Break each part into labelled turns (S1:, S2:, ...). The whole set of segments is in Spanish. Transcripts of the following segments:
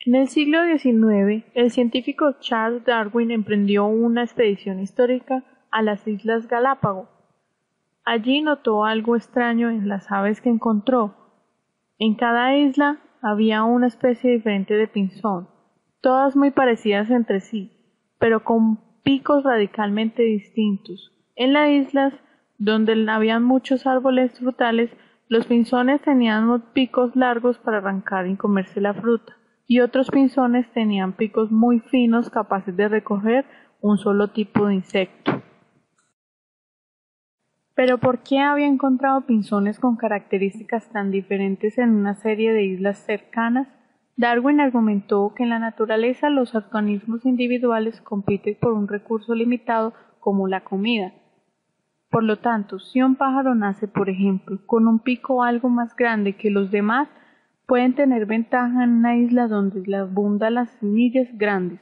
S1: En el siglo XIX, el científico Charles Darwin emprendió una expedición histórica a las Islas Galápagos. Allí notó algo extraño en las aves que encontró. En cada isla había una especie diferente de pinzón, todas muy parecidas entre sí, pero con picos radicalmente distintos. En las islas donde había muchos árboles frutales, los pinzones tenían unos picos largos para arrancar y comerse la fruta, y otros pinzones tenían picos muy finos capaces de recoger un solo tipo de insecto. Pero ¿por qué había encontrado pinzones con características tan diferentes en una serie de islas cercanas? Darwin argumentó que en la naturaleza los organismos individuales compiten por un recurso limitado como la comida. Por lo tanto, si un pájaro nace, por ejemplo, con un pico algo más grande que los demás, pueden tener ventaja en una isla donde le abundan las semillas grandes.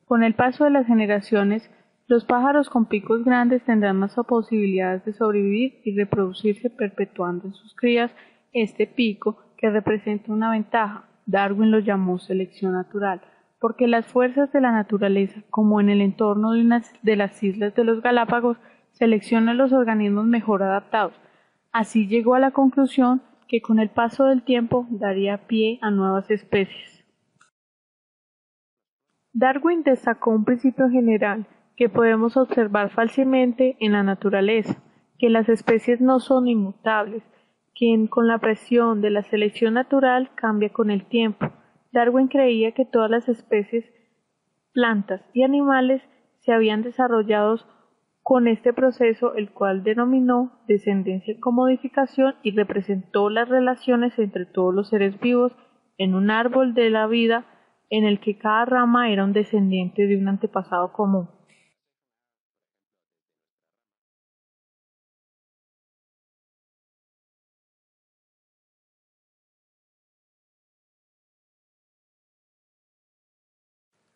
S1: Con el paso de las generaciones, los pájaros con picos grandes tendrán más posibilidades de sobrevivir y reproducirse, perpetuando en sus crías este pico que representa una ventaja. Darwin lo llamó selección natural, porque las fuerzas de la naturaleza, como en el entorno de las islas de los Galápagos, seleccionan los organismos mejor adaptados. Así llegó a la conclusión que con el paso del tiempo daría pie a nuevas especies. Darwin destacó un principio general que podemos observar fácilmente en la naturaleza, que las especies no son inmutables, que con la presión de la selección natural cambia con el tiempo. Darwin creía que todas las especies, plantas y animales se habían desarrollado con este proceso, el cual denominó descendencia con modificación y representó las relaciones entre todos los seres vivos en un árbol de la vida en el que cada rama era un descendiente de un antepasado común.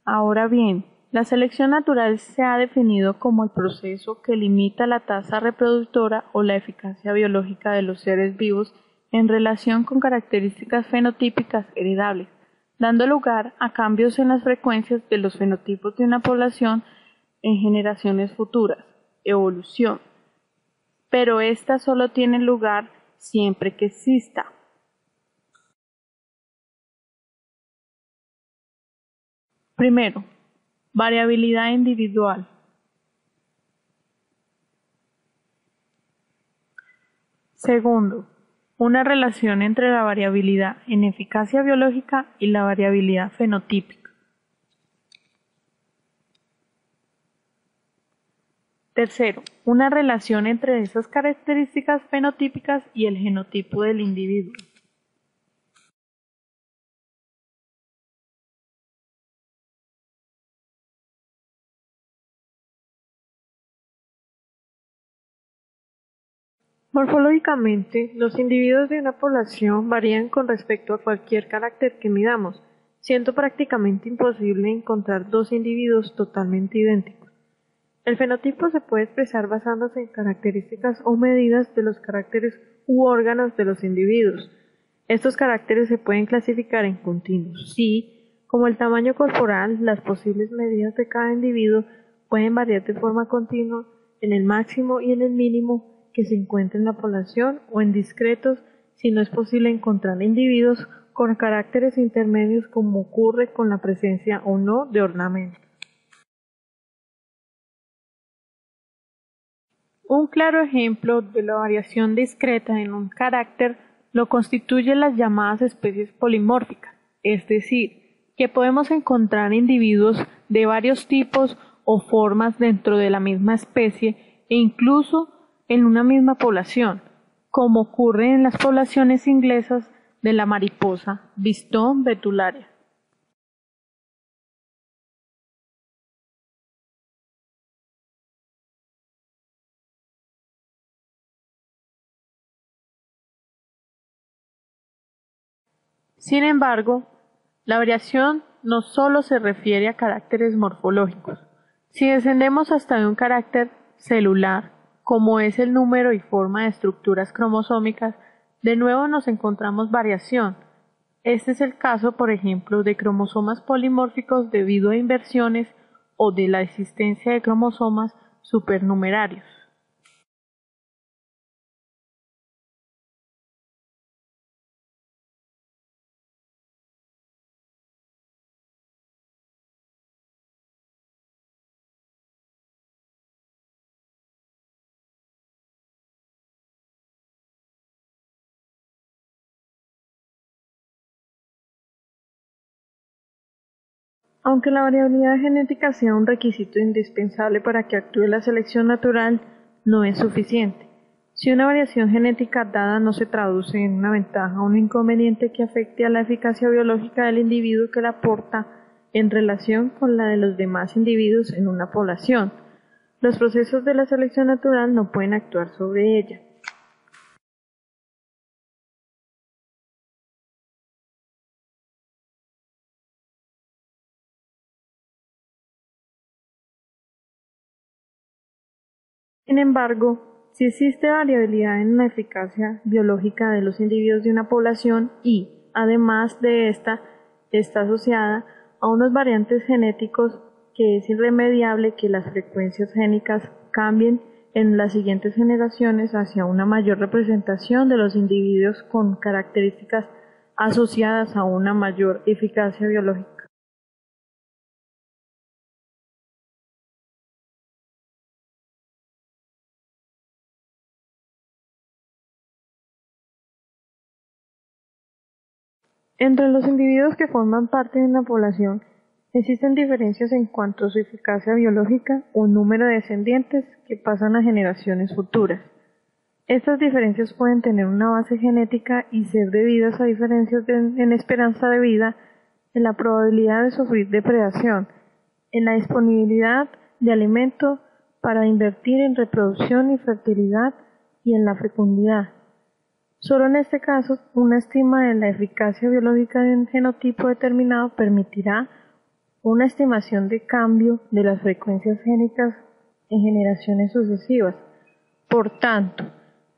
S1: Ahora bien, la selección natural se ha definido como el proceso que limita la tasa reproductora o la eficacia biológica de los seres vivos en relación con características fenotípicas heredables, dando lugar a cambios en las frecuencias de los fenotipos de una población en generaciones futuras, evolución. Pero esta solo tiene lugar siempre que exista. Primero, variabilidad individual. Segundo, una relación entre la variabilidad en eficacia biológica y la variabilidad fenotípica. Tercero, una relación entre esas características fenotípicas y el genotipo del individuo. Morfológicamente, los individuos de una población varían con respecto a cualquier carácter que midamos, siendo prácticamente imposible encontrar dos individuos totalmente idénticos. El fenotipo se puede expresar basándose en características o medidas de los caracteres u órganos de los individuos. Estos caracteres se pueden clasificar en continuos, sí, como el tamaño corporal, las posibles medidas de cada individuo pueden variar de forma continua en el máximo y en el mínimo que se encuentra en la población, o en discretos si no es posible encontrar individuos con caracteres intermedios, como ocurre con la presencia o no de ornamentos. Un claro ejemplo de la variación discreta en un carácter lo constituyen las llamadas especies polimórficas, es decir, que podemos encontrar individuos de varios tipos o formas dentro de la misma especie e incluso en una misma población, como ocurre en las poblaciones inglesas de la mariposa Viston betularia. Sin embargo, la variación no solo se refiere a caracteres morfológicos. Si descendemos hasta de un carácter celular, como es el número y forma de estructuras cromosómicas, de nuevo nos encontramos variación. Este es el caso, por ejemplo, de cromosomas polimórficos debido a inversiones o de la existencia de cromosomas supernumerarios. Aunque la variabilidad genética sea un requisito indispensable para que actúe la selección natural, no es suficiente. Si una variación genética dada no se traduce en una ventaja o un inconveniente que afecte a la eficacia biológica del individuo que la aporta en relación con la de los demás individuos en una población, los procesos de la selección natural no pueden actuar sobre ella. Sin embargo, si existe variabilidad en la eficacia biológica de los individuos de una población y, además de esta, está asociada a unos variantes genéticos que es irremediable que las frecuencias génicas cambien en las siguientes generaciones hacia una mayor representación de los individuos con características asociadas a una mayor eficacia biológica. Entre los individuos que forman parte de una población, existen diferencias en cuanto a su eficacia biológica o número de descendientes que pasan a generaciones futuras. Estas diferencias pueden tener una base genética y ser debidas a diferencias en esperanza de vida, en la probabilidad de sufrir depredación, en la disponibilidad de alimento para invertir en reproducción y fertilidad y en la fecundidad. Solo en este caso, una estima de la eficacia biológica de un genotipo determinado permitirá una estimación de cambio de las frecuencias génicas en generaciones sucesivas. Por tanto,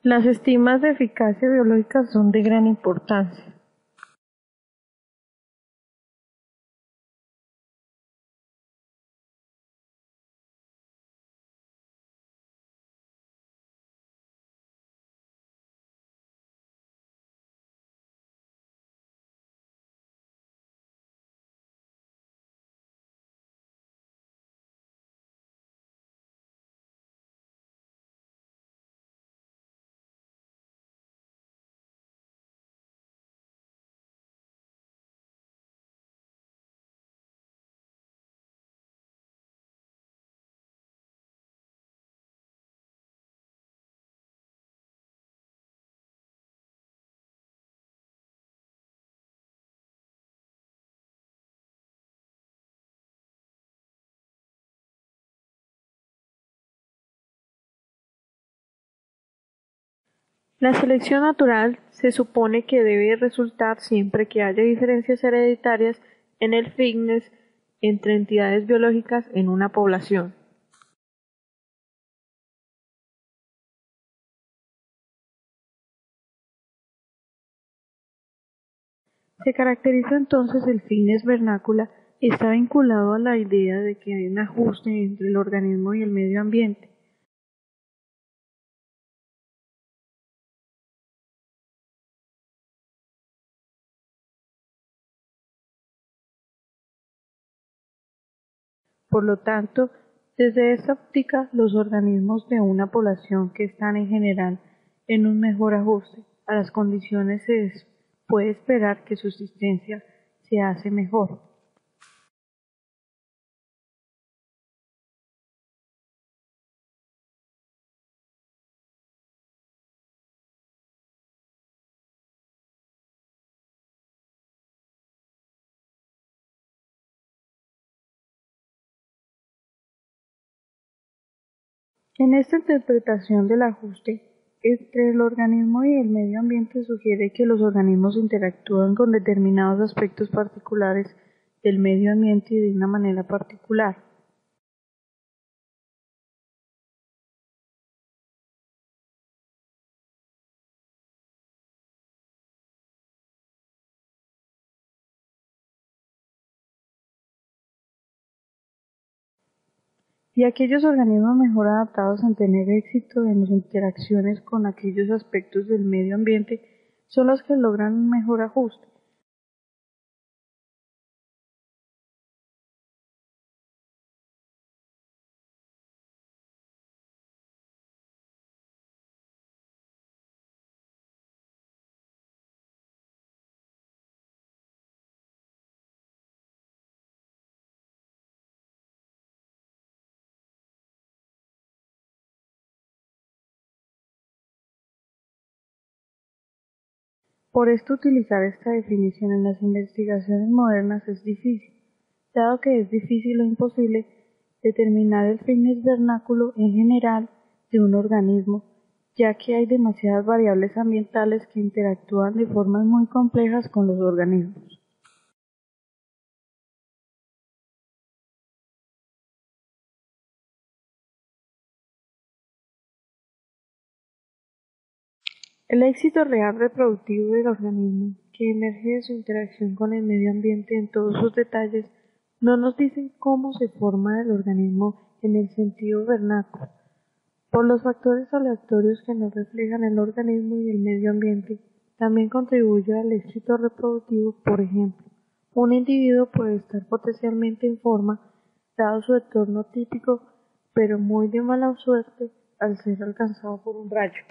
S1: las estimas de eficacia biológica son de gran importancia. La selección natural se supone que debe resultar siempre que haya diferencias hereditarias en el fitness entre entidades biológicas en una población. Se caracteriza entonces el fitness vernácula, está vinculado a la idea de que hay un ajuste entre el organismo y el medio ambiente. Por lo tanto, desde esta óptica, los organismos de una población que están en general en un mejor ajuste a las condiciones se puede esperar que su existencia se hace mejor. En esta interpretación del ajuste entre el organismo y el medio ambiente sugiere que los organismos interactúan con determinados aspectos particulares del medio ambiente y de una manera particular. y aquellos organismos mejor adaptados a tener éxito en sus interacciones con aquellos aspectos del medio ambiente son los que logran un mejor ajuste. Por esto, utilizar esta definición en las investigaciones modernas es difícil, dado que es difícil o imposible determinar el fitness vernáculo en general de un organismo, ya que hay demasiadas variables ambientales que interactúan de formas muy complejas con los organismos. El éxito real reproductivo del organismo, que emerge de su interacción con el medio ambiente en todos sus detalles, no nos dicen cómo se forma el organismo en el sentido vernáculo. Por los factores aleatorios que nos reflejan el organismo y el medio ambiente, también contribuye al éxito reproductivo. Por ejemplo, un individuo puede estar potencialmente en forma, dado su entorno típico, pero muy de mala suerte al ser alcanzado por un rayo.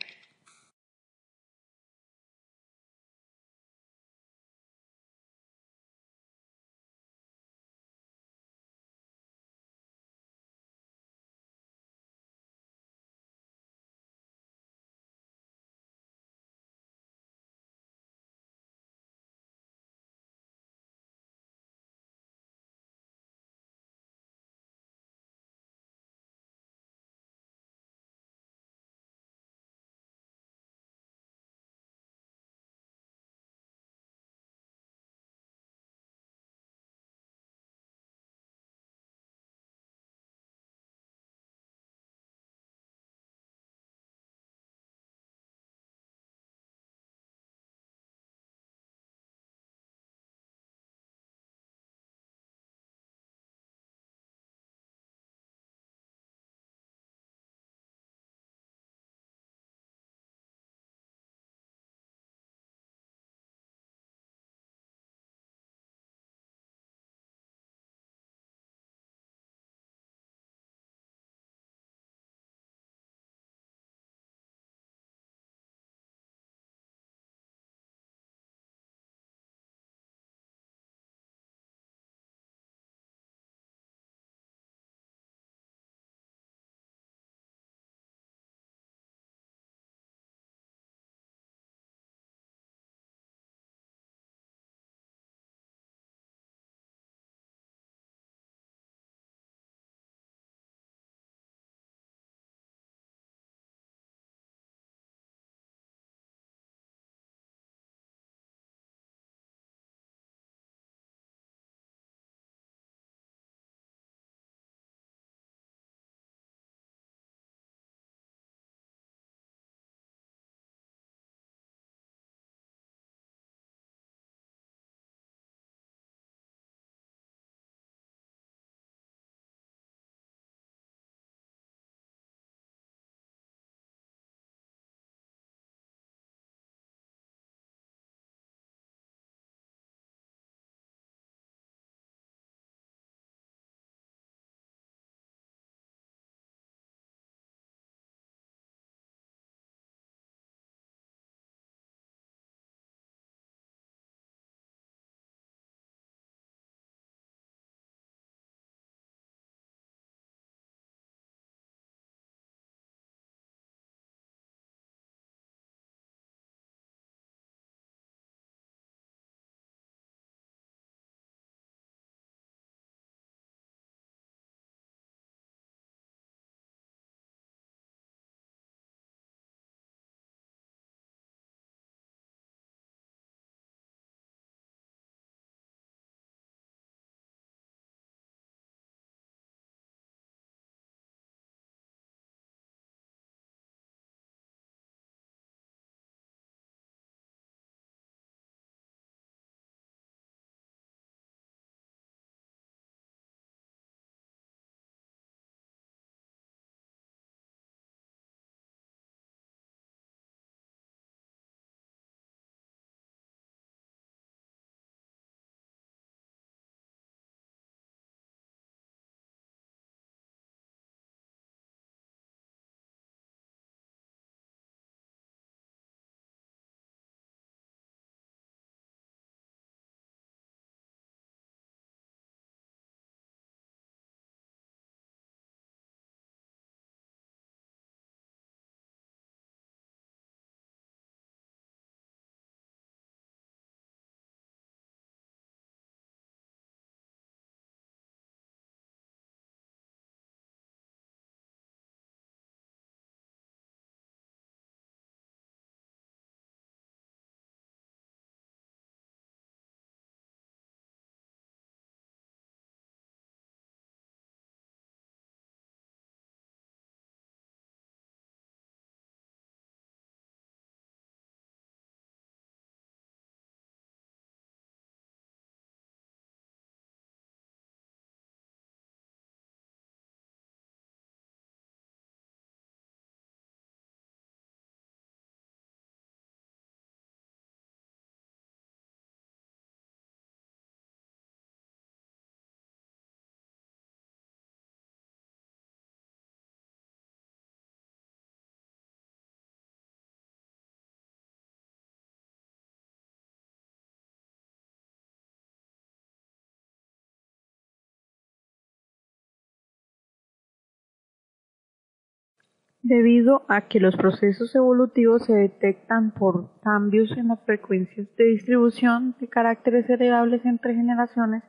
S1: debido a que los procesos evolutivos se detectan por cambios en las frecuencias de distribución de caracteres heredables entre generaciones,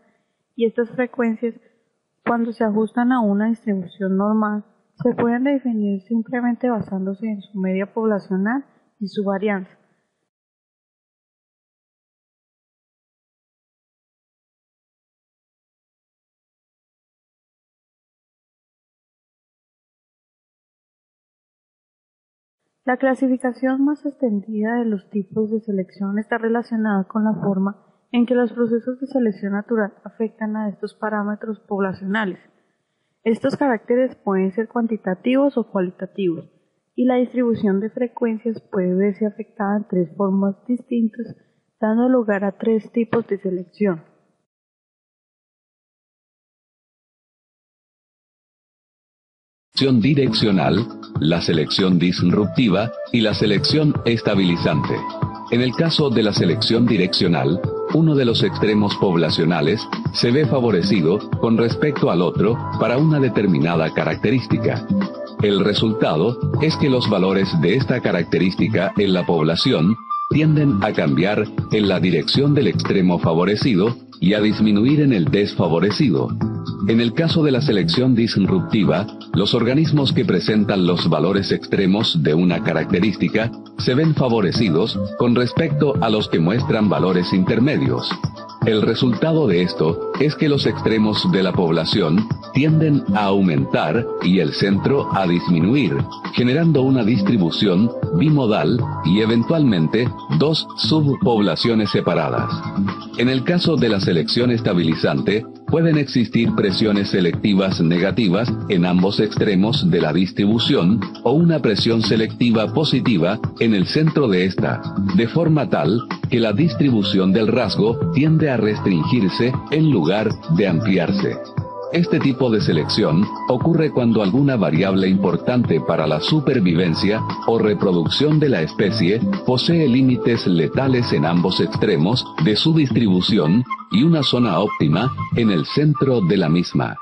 S1: y estas frecuencias, cuando se ajustan a una distribución normal, se pueden definir simplemente basándose en su media poblacional y su varianza. La clasificación más extendida de los tipos de selección está relacionada con la forma en que los procesos de selección natural afectan a estos parámetros poblacionales. Estos caracteres pueden ser cuantitativos o cualitativos, y la distribución de frecuencias puede verse afectada en tres formas distintas, dando lugar a tres tipos de selección.
S2: Selección direccional, la selección disruptiva y la selección estabilizante. En el caso de la selección direccional, uno de los extremos poblacionales se ve favorecido con respecto al otro para una determinada característica. El resultado es que los valores de esta característica en la población tienden a cambiar en la dirección del extremo favorecido y a disminuir en el desfavorecido. En el caso de la selección disruptiva, los organismos que presentan los valores extremos de una característica se ven favorecidos con respecto a los que muestran valores intermedios. El resultado de esto es que los extremos de la población tienden a aumentar y el centro a disminuir, generando una distribución bimodal y eventualmente dos subpoblaciones separadas. En el caso de la selección estabilizante, pueden existir presiones selectivas negativas en ambos extremos de la distribución o una presión selectiva positiva en el centro de esta, de forma tal que la distribución del rasgo tiende a restringirse en lugar de ampliarse. Este tipo de selección ocurre cuando alguna variable importante para la supervivencia o reproducción de la especie posee límites letales en ambos extremos de su distribución y una zona óptima en el centro de la misma.